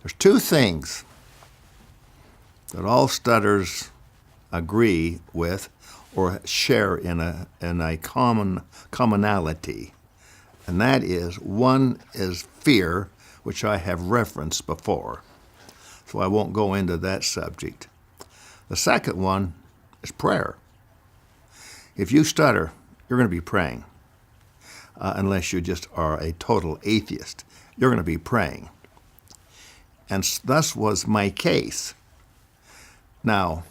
There's two things that all stutters agree with or share in a commonality, and that is, one is fear, which I have referenced before, so I won't go into that subject. The second one is prayer. If you stutter, you're going to be praying, unless you just are a total atheist. You're going to be praying. And thus was my case. Now,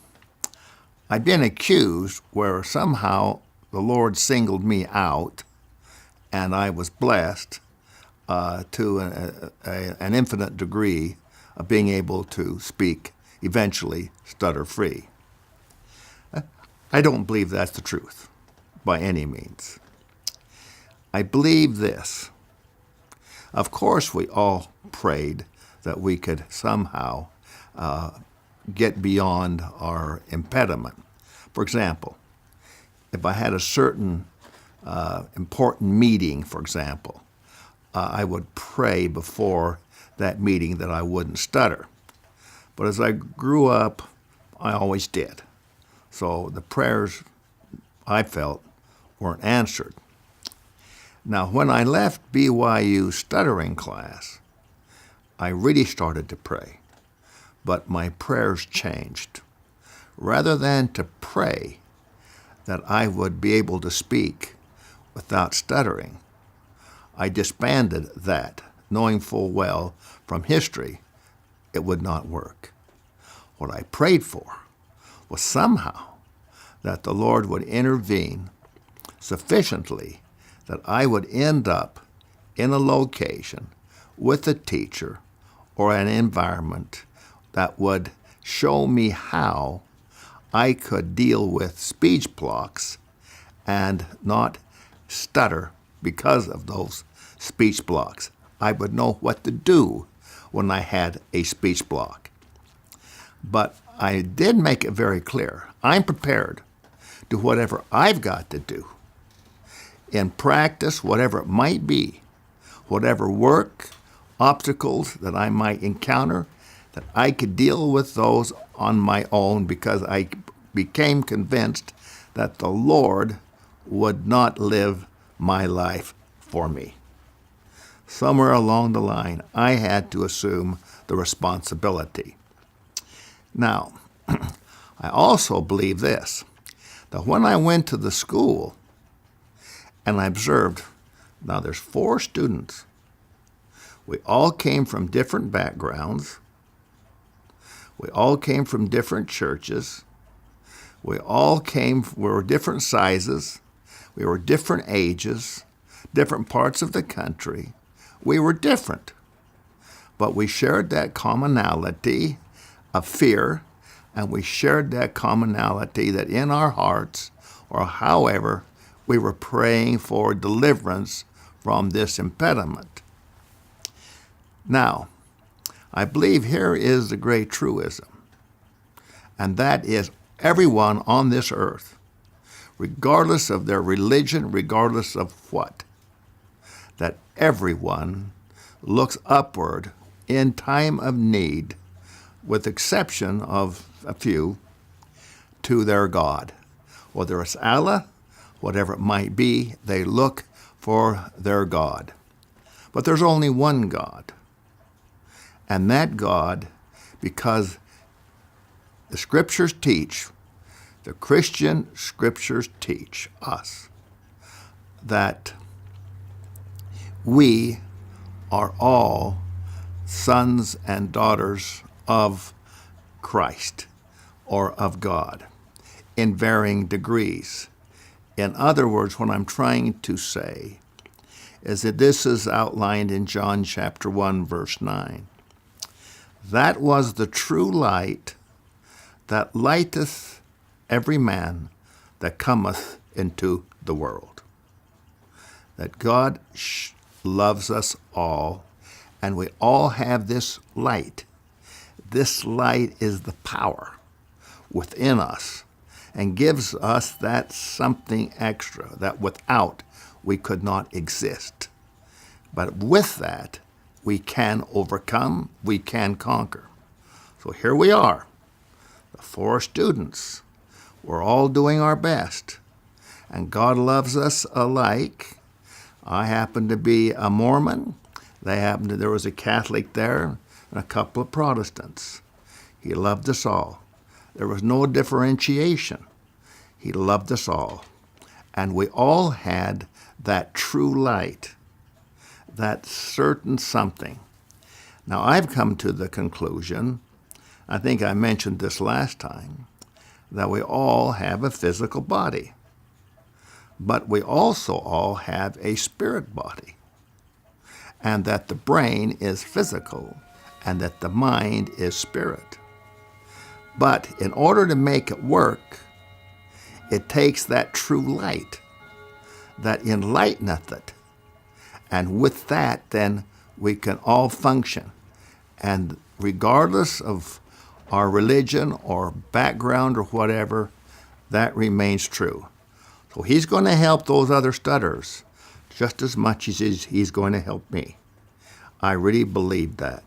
I've been accused where somehow the Lord singled me out and I was blessed to an infinite degree of being able to speak, eventually stutter-free. I don't believe that's the truth by any means. I believe this. Of course, we all prayed that we could somehow get beyond our impediment. For example, if I had a certain important meeting, for example, I would pray before that meeting that I wouldn't stutter. But as I grew up, I always did. So the prayers, I felt, weren't answered. Now, when I left BYU stuttering class, I really started to pray, but my prayers changed. Rather than to pray that I would be able to speak without stuttering, I disbanded that, knowing full well from history it would not work. What I prayed for was somehow that the Lord would intervene sufficiently that I would end up in a location with a teacher or an environment that would show me how I could deal with speech blocks and not stutter because of those speech blocks. I would know what to do when I had a speech block. But I did make it very clear. I'm prepared to do whatever I've got to do in practice, whatever it might be, whatever work, obstacles that I might encounter, that I could deal with those on my own because I became convinced that the Lord would not live my life for me. Somewhere along the line, I had to assume the responsibility. Now, I also believe this, that when I went to the school and I observed, now there's 4 students. We all came from different backgrounds. We all came from different churches. We were different sizes. We were different ages, different parts of the country. We were different. But we shared that commonality of fear, and we shared that commonality that in our hearts, or however, we were praying for deliverance from this impediment. Now, I believe here is the great truism, and that is everyone on this earth, regardless of their religion, regardless of what, that everyone looks upward in time of need, with exception of a few, to their God. Whether it's Allah, whatever it might be, they look for their God. But there's only one God. And that God, because the Scriptures teach, the Christian Scriptures teach us that we are all sons and daughters of Christ or of God in varying degrees. In other words, what I'm trying to say is that this is outlined in John chapter 1, verse 9. That was the true light that lighteth every man that cometh into the world. That God loves us all, and we all have this light. This light is the power within us and gives us that something extra that without we could not exist. But with that, we can overcome, we can conquer. So here we are, the 4 students. We're all doing our best. And God loves us alike. I happen to be a Mormon. There was a Catholic there and a couple of Protestants. He loved us all. There was no differentiation. He loved us all. And we all had that true light, that certain something. Now, I've come to the conclusion, I think I mentioned this last time, that we all have a physical body, but we also all have a spirit body, and that the brain is physical and that the mind is spirit. But in order to make it work, it takes that true light that enlighteneth it. And with that, then we can all function. And regardless of our religion or background or whatever, that remains true. So he's going to help those other stutters just as much as he's going to help me. I really believe that.